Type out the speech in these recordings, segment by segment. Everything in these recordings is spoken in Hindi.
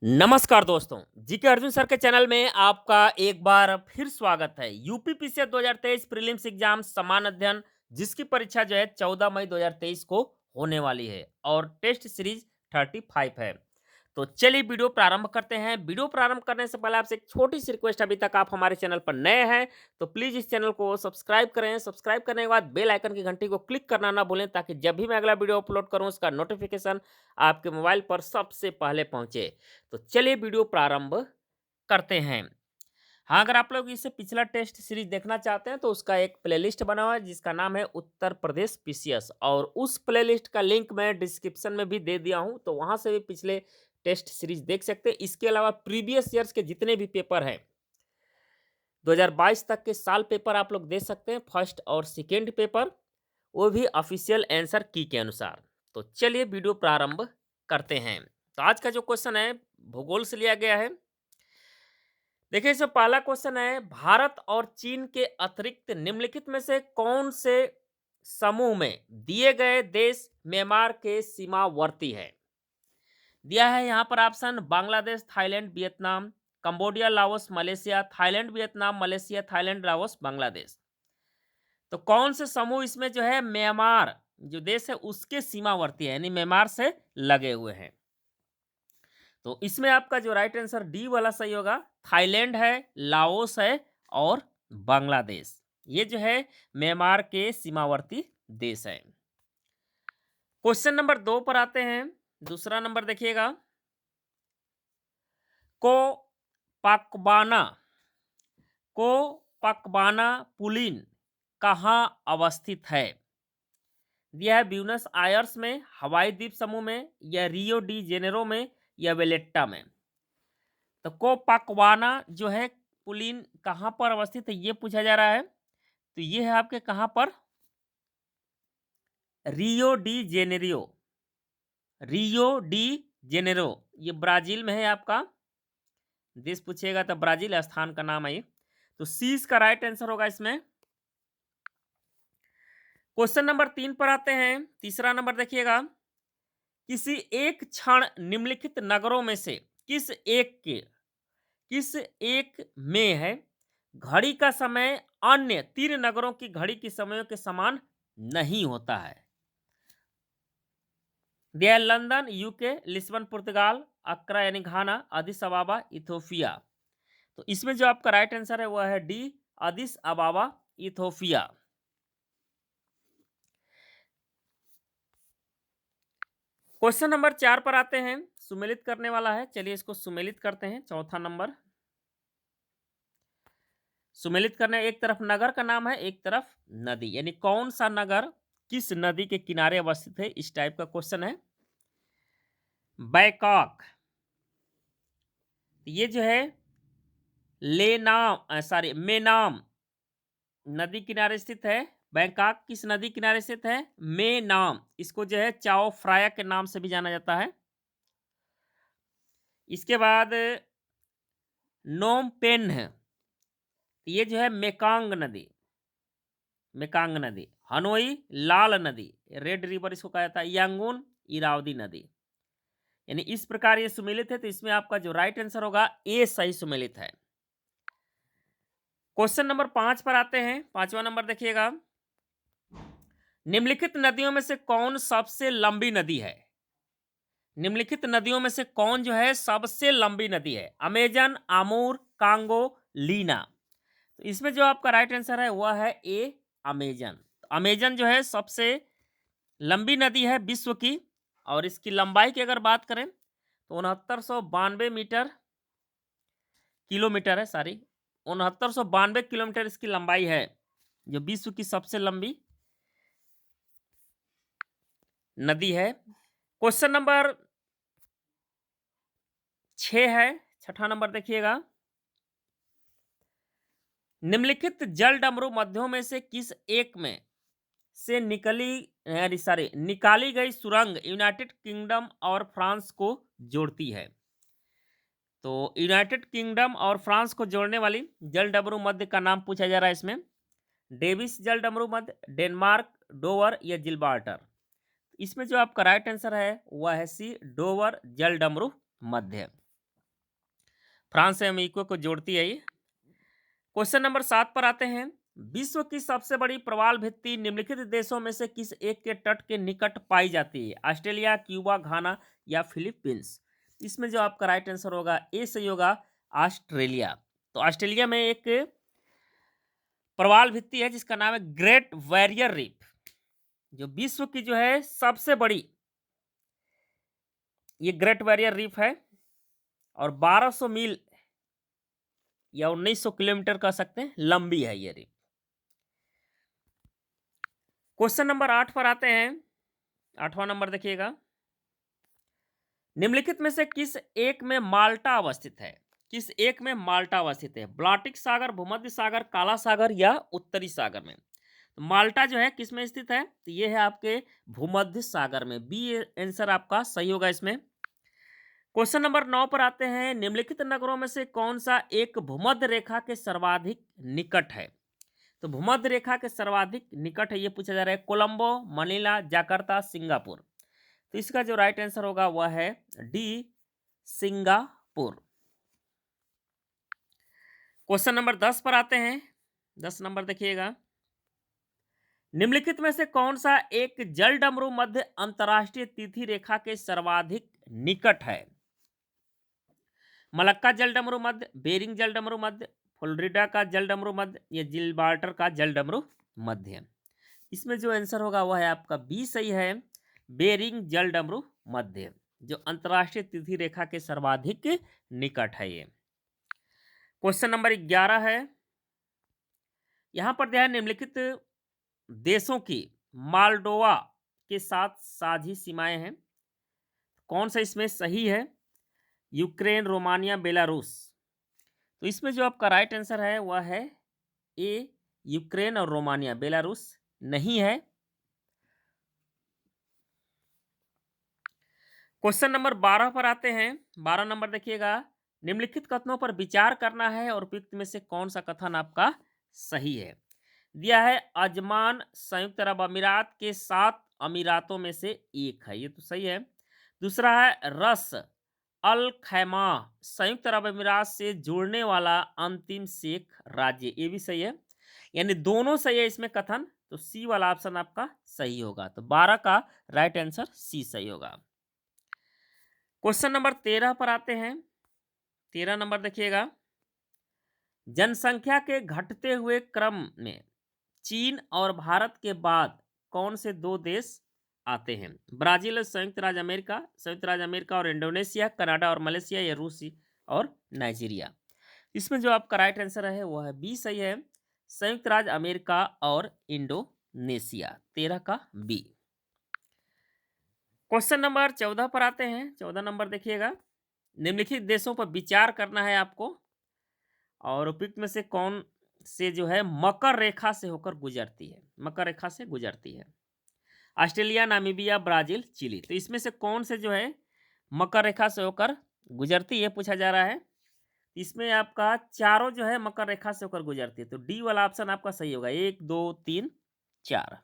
नमस्कार दोस्तों, जीके अर्जुन सर के चैनल में आपका एक बार फिर स्वागत है। यूपीपीसीएस 2023 प्रीलिम्स एग्जाम समान अध्ययन जिसकी परीक्षा जो है 14 मई 2023 को होने वाली है और टेस्ट सीरीज 35 है। तो चलिए वीडियो प्रारंभ करते हैं। वीडियो प्रारंभ करने से पहले आपसे एक छोटी सी रिक्वेस्ट, अभी तक आप हमारे चैनल पर नए हैं तो प्लीज इस चैनल को सब्सक्राइब करें। सब्सक्राइब करने के बाद बेल आइकन की घंटी को क्लिक करना ना भूलें ताकि जब भी मैं अगला वीडियो अपलोड करूं उसका नोटिफिकेशन आपके मोबाइल पर सबसे पहले पहुंचे। तो चलिए वीडियो प्रारंभ करते हैं। हाँ, अगर आप लोग इससे पिछला टेस्ट सीरीज देखना चाहते हैं तो उसका एक प्लेलिस्ट बना हुआ है जिसका नाम है उत्तर प्रदेश पीसीएस, और उस प्लेलिस्ट का लिंक मैं डिस्क्रिप्शन में भी दे दिया हूं, तो वहां से भी पिछले टेस्ट सीरीज देख सकते हैं। इसके अलावा प्रीवियस ईयर्स के जितने भी पेपर हैं 2022 तक के साल पेपर आप लोग दे सकते हैं, फर्स्ट और सेकेंड पेपर, वो भी ऑफिशियल आंसर की के अनुसार। तो चलिए वीडियो प्रारंभ करते हैं। तो आज का जो क्वेश्चन है भूगोल से लिया गया है। देखिए, इसमें पहला क्वेश्चन है, भारत और चीन के अतिरिक्त निम्नलिखित में से कौन से समूह में दिए गए देश म्यांमार के सीमावर्ती है। दिया है यहाँ पर option Bangladesh, Thailand, Vietnam, Cambodia, Laos, Malaysia, Thailand, Vietnam, Malaysia, Thailand, Laos, Bangladesh. तो कौन से समूह इसमें जो है म्यांमार जो देश है उसके सीमावर्ती है, यानी म्यांमार से लगे हुए हैं। तो इसमें आपका जो राइट आंसर डी वाला सही होगा। थाईलैंड है, लाओस है और बांग्लादेश, ये जो है म्यांमार के सीमावर्ती देश है। क्वेश्चन नंबर 2 पर आते हैं। दूसरा नंबर देखिएगा, को पकबाना को पकबाना पुलिन कहाँ अवस्थित है। दिया है ब्यूनस आयर्स में, हवाई द्वीप समूह में, या रियो डी जेनेरो में, या वेलेट्टा में। तो कोपाकवाना जो है पुलिन कहाँ पर अवस्थित है ये पूछा जा रहा है। तो ये है आपके कहाँ पर, Rio de Janeiro, Rio de Janeiro, ये ब्राजील में है आपका देश। पूछेगा तो ब्राजील स्थान का नाम है ये। तो सी इसका राइट आंसर होगा इसमें। क्वेश्चन नंबर 3 पर आते हैं। तीसरा नंबर देखिएगा, किसी एक क्षण निम्नलिखित नगरों में से किस एक में है घड़ी का समय अन्य 3 नगरों की घड़ी के समयों के समान नहीं होता है। दिया है लंदन यूके, लिस्बन पुर्तगाल, अक्रा यानी घाना, अदिस अबाबा इथोपिया। तो इसमें जो आपका राइट आंसर है वह है D, Addis अबाबा Ethiopia. Question number 4 पर आते हैं। सुमेलित करने वाला है, चलिए इसको सुमेलित करते हैं। चौथा नंबर सुमेलित करने, एक तरफ नगर का नाम है एक तरफ नदी, यानी कौन सा नगर किस नदी के किनारे अवस्थित है, इस टाइप का क्वेश्चन है। बैंकॉक, ये जो है मेनाम नदी किनारे स्थित है। बैंकॉक किस नदी किनारे स्थित है, मेनाम। इसको जो है चाओ फ्राया के नाम से भी जाना जाता है। इसके बाद नोम पेन है, ये जो है मेकांग नदी। हनोई लाल नदी, रेड रिवर इसको कहा जाता है। यांगून इरावदी नदी। यानी इस प्रकार ये सुमेलित है, तो इसमें आपका जो राइट आंसर होगा ए सही सुमेलित है। क्वेश्चन नंबर 5 पर आते हैं। पांचवा नंबर देखिएगा, निम्नलिखित नदियों में से कौन सबसे लंबी नदी है। निम्नलिखित नदियों में से कौन जो है सबसे लंबी नदी है, अमेजन, आमूर, कांगो, लीना। तो इसमें जो आपका राइट आंसर है वह है ए, अमेजन। अमेजन जो है सबसे लंबी नदी है विश्व की, और इसकी लंबाई की अगर बात करें तो 6992 किलोमीटर है, 6992 किलोमीटर इसकी लंबाई है, जो विश्व की सबसे लंबी नदी है। क्वेश्चन नंबर 6 है, छठा नंबर देखिएगा, निम्नलिखित जल डमरू मध्यों में से किस एक में से निकाली गई सुरंग यूनाइटेड किंगडम और फ्रांस को जोड़ती है। तो यूनाइटेड किंगडम और फ्रांस को जोड़ने वाली जल डमरू मध्य का नाम पूछा जा रहा है इसमें। डेविस जल डमरू मध्य, डेनमार्क, डोवर या जिब्राल्टर। इसमें जो आपका राइट आंसर है वह है सी, डोवर जल डमरू मध्य। फ्रांस से अमेरिका को जोड़ती है ये। क्वेश्चन नंबर 7 पर आते हैं। विश्व की सबसे बड़ी प्रवाल भित्ति निम्नलिखित देशों में से किस एक के तट के निकट पाई जाती है? ऑस्ट्रेलिया, क्यूबा, घाना या फिलीपींस? इसमें जो आपका राइट आंसर होगा ए सही होगा, ऑस्ट्रेलिया। तो ऑस्ट्रेलिया में एक प्रवाल भित्ति है जिसका नाम है ग्रेट बैरियर रीफ, जो विश्व की जो है सबसे बड़ी ये ग्रेट बैरियर रीफ है और 1200 मील या 1900 किलोमीटर कह सकते हैं लंबी है ये रीफ। क्वेश्चन नंबर 8 पर आते हैं। 8वां नंबर देखिएगा। निम्नलिखित में से किस एक में माल्टा अवस्थित है? किस एक में माल्टा अवस्थित है? बाल्टिक सागर, भूमध्य सागर, काला सागर या उत्तरी सागर में? तो माल्टा जो है किस में स्थित है? तो ये है आपके भूमध्य सागर में। बी आंसर आपका सही होगा इसमें। क्वेश्चन नंबर 9 पर आते हैं। निम्नलिखित नगरों में से कौन सा एक भूमध्य रेखा के सर्वाधिक निकट है? तो भूमध्य रेखा के सर्वाधिक निकट है ये पूछा जा रहा है। Colombo, Manila, Jakarta, Singapore? तो इसका जो राइट आंसर होगा वह है डी, सिंगापुर। क्वेश्चन नंबर 10 पर आते हैं। 10 नंबर देखिएगा। निम्नलिखित में से कौन सा एक जल डमरू मध्य अंतरराष्ट्रीय तिथि रेखा के सर्वाधिक निकट है? मलक्का जल डमरू मध्य, बेरिंग जल डमरू मध्य, फ्लोरिडा का जल डमरू मध्य, या जिलबार्टर का जल डमरू मध्य? इसमें जो आंसर होगा वह है आपका बी सही है, बेरिंग जल डमरू मध्य, जो अंतरराष्ट्रीय तिथि रेखा के सर्वाधिक निकट है ये। क्वेश्चन नंबर 11 है। यहां पर दिया है निम्नलिखित देशों की मालडोवा के साथ साझी सीमाएं हैं, कौन सा इसमें सही है? Ukraine, Romania, Belarus? तो इसमें जो आपका राइट आंसर है वह है ए, यूक्रेन और रोमानिया। बेलारूस नहीं है। क्वेश्चन नंबर 12 पर आते हैं। 12 नंबर देखिएगा। निम्नलिखित कथनों पर विचार करना है और उपयुक्त में से कौन सा कथन आपका सही है? दिया है अजमान संयुक्त अरब अमीरात के 7 अमीरातों में से एक है, ये तो सही है। दूसरा है रस अल खैमा संयुक्त अरब अमीरात से जुड़ने वाला अंतिम शेख राज्य, ये भी सही है। यानी दोनों सही है इसमें कथन, तो सी वाला ऑप्शन आपका सही होगा। तो 12 का राइट आंसर सी सही होगा। क्वेश्चन नंबर 13 पर आते हैं। 13 नंबर देखिएगा। जनसंख्या के घटते हुए क्रम में चीन और भारत के बाद कौन से 2 देश आते हैं? ब्राजील, संयुक्त राज्य अमेरिका, संयुक्त राज्य अमेरिका और इंडोनेशिया, कनाडा और मलेशिया, या रूसी और नाइजीरिया? इसमें जो आपका राइट आंसर है वह है बी सही है, संयुक्त राज्य अमेरिका और इंडोनेशिया। 13 का बी। क्वेश्चन नंबर 14 पर आते हैं। 14 नंबर देखिएगा। निम्नलिखित देशों पर विचार करना है आपको और उपयुक्त में से कौन से जो है मकर रेखा से होकर गुजरती है? मकर रेखा से गुजरती है। Australia, Namibia, Brazil, Chile? तो इसमें से कौन से जो है मकर रेखा से होकर गुजरती है पूछा जा रहा है। इसमें आपका चारों जो है मकर रेखा से होकर गुजरती है, तो डी वाला ऑप्शन आपका सही होगा। 1 2 3 4।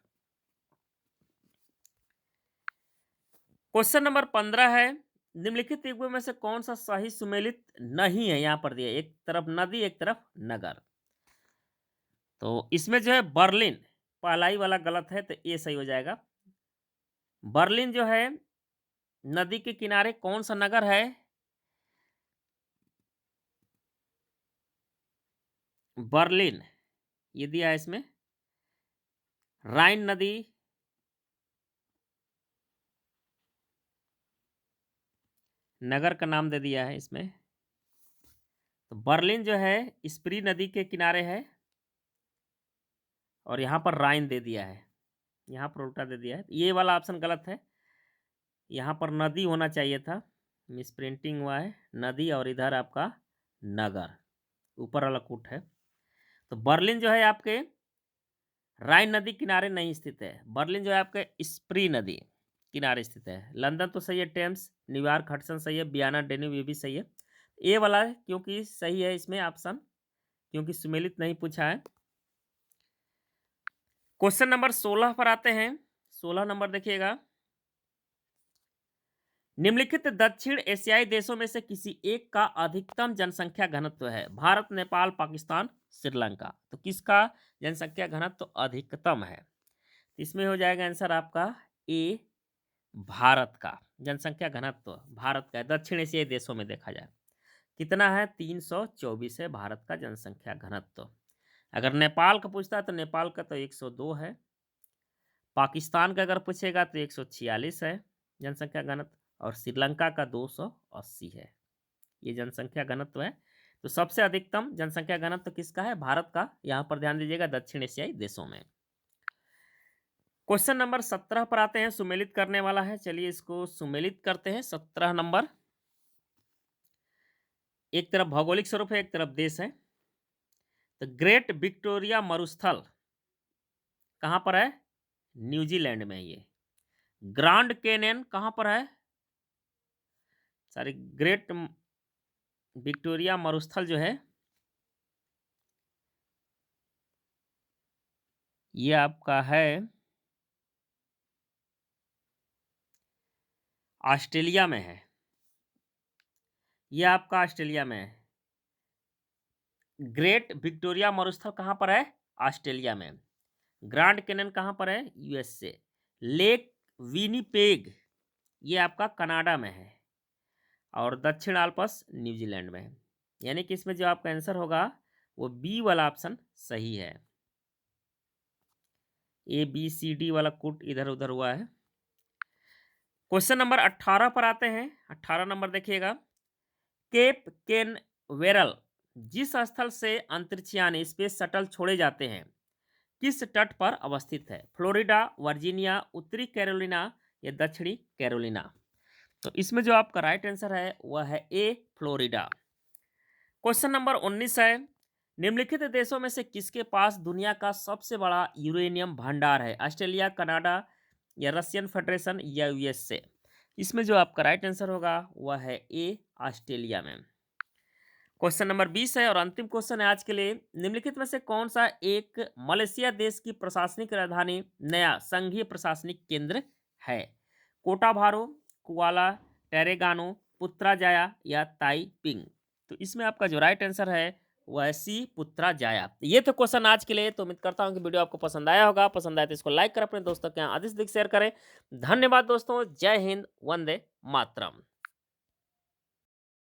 क्वेश्चन नंबर 15 है। निम्नलिखित युग्मों में से कौन सा सही सुमेलित नहीं है? यहां पर दिया एक तरफ नदी एक तरफ नगर। तो इसमें जो है बर्लिन पहला ही वाला गलत है, तो ये सही हो जाएगा। बर्लिन जो है नदी के किनारे कौन सा नगर है? बर्लिन ये दिया है इसमें, राइन नदी नगर का नाम दे दिया है इसमें। तो बर्लिन जो है स्प्री नदी के किनारे है और यहाँ पर राइन दे दिया है, यहाँ पर उल्टा दे दिया है। ये वाला ऑप्शन गलत है, यहाँ पर नदी होना चाहिए था, मिस प्रिंटिंग हुआ है। नदी और इधर आपका नगर, ऊपर वाला कूट है। तो बर्लिन जो है आपके राइन नदी किनारे नहीं स्थित है। बर्लिन जो है आपके स्प्री नदी किनारे स्थित है। लंदन तो सही है, टेम्स, न्यूयॉर्क हडसन सही है, बियाना डेन्यूब ये भी सही है। ए वाला क्योंकि सही है इसमें ऑप्शन, क्योंकि सुमेलित नहीं पूछा है। क्वेश्चन नंबर 16 पर आते हैं। 16 नंबर देखिएगा। निम्नलिखित दक्षिण एशियाई देशों में से किसी एक का अधिकतम जनसंख्या घनत्व है? भारत, नेपाल, पाकिस्तान, श्रीलंका। तो किसका जनसंख्या घनत्व अधिकतम है? इसमें हो जाएगा आंसर आपका ए, भारत का जनसंख्या घनत्व भारत का है, दक्षिण एशियाई देशों में देखा जाए। कितना है? 324 है भारत का जनसंख्या घनत्व। अगर नेपाल का पूछता है तो नेपाल का तो 102 है। पाकिस्तान का अगर पूछेगा तो 146 है जनसंख्या घनत्व, और श्रीलंका का 280 है। ये जनसंख्या घनत्व है। तो सबसे अधिकतम जनसंख्या घनत्व किसका है? भारत का। यहां पर ध्यान दीजिएगा, दक्षिण एशियाई देशों में। क्वेश्चन नंबर 17 पर आते हैं, सुमेलित करने वाला है। चलिए इसको सुमेलित करते हैं। 17 नंबर, एक तरफ भौगोलिक स्वरूप है, एक तरफ देश है। तो ग्रेट विक्टोरिया मरुस्थल कहां पर है? न्यूजीलैंड में है ये। ग्रांड कैनियन कहां पर है? सॉरी, ग्रेट विक्टोरिया मरुस्थल जो है ये आपका है ऑस्ट्रेलिया में है। ये आपका ऑस्ट्रेलिया में है। ग्रेट विक्टोरिया मरुस्थल कहां पर है? ऑस्ट्रेलिया में। ग्रांड कैनियन कहां पर है? यूएसए। लेक विनिपेग ये आपका कनाडा में है, और दक्षिण आल्प्स न्यूजीलैंड में है। यानी कि इसमें जो आपका आंसर होगा वो बी वाला ऑप्शन सही है। ए बी सी डी वाला कूट इधर उधर हुआ है। क्वेश्चन नंबर 18 पर आते हैं। 18 नंबर देखिएगा। केप केनवेरल जिस स्थल से अंतरिक्षयान स्पेस शटल छोड़े जाते हैं किस तट पर अवस्थित है? फ्लोरिडा, वर्जीनिया, उत्तरी कैरोलिना या दक्षिणी कैरोलिना। तो इसमें जो आपका राइट आंसर है वह है ए, फ्लोरिडा। क्वेश्चन नंबर 19 है। निम्नलिखित देशों में से किसके पास दुनिया का सबसे बड़ा यूरेनियम भंडार है? ऑस्ट्रेलिया, कनाडा या रशियन फेडरेशन या यूएसए। इसमें जो आपका राइट आंसर होगा वह है ए, ऑस्ट्रेलिया में। क्वेश्चन नंबर 20 है और अंतिम क्वेश्चन है आज के लिए। निम्नलिखित में से कौन सा एक मलेशिया देश की प्रशासनिक राजधानी नया संघीय प्रशासनिक केंद्र है? कोटाभारो, कुआला टेरेगानो, पुत्राजाया या ताइपिंग। तो इसमें आपका जो राइट आंसर है वह है सी, पुत्राजाया। ये तो क्वेश्चन आज के लिए। तो उम्मीद करता हूं कि वीडियो आपको पसंद आया होगा। पसंद आया तो इसको लाइक कर अपने दोस्तों के यहाँ अधिक से अधिक शेयर करें। धन्यवाद दोस्तों। जय हिंद, वंदे मातरम।